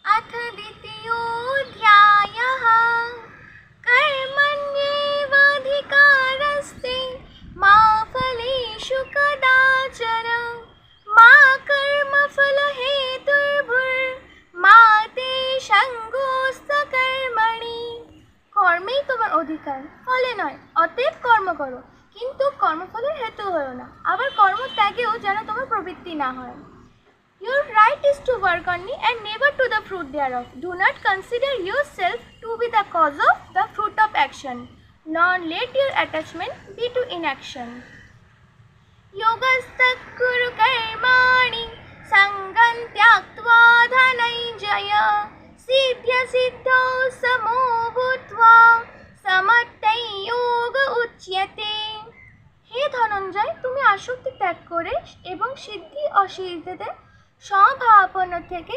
अथ द्वितीयोऽध्यायः कर्मण्येवाधिकारस्ते मा फलेषु कदाचन मा कर्मफलहेतुर्भुर्मा ते সঙ্গোऽস্ত্যকর্মণি। কর্মেই তোমার অধিকার, ফলে নয়। অতএব কর্ম করো, কিন্তু কর্মফলের হেতু হয়ো না। আবার কর্ম ত্যাগেও যেন তোমার প্রবৃত্তি না হয়। Your right is to work only and never to the fruit thereof. Do not consider yourself to be the cause of the fruit of action, nor let your attachment be to inaction. Yogastav kuru karmani sangam tyaktva dhananjaya siddhya siddhau samo bhutva samattai yoga uchyate. হে ধনঞ্জয়, তুমি আসক্তি ত্যাগ করে এবং সিদ্ধি অসিদ্ধিতে সমভাবাপন্ন থেকে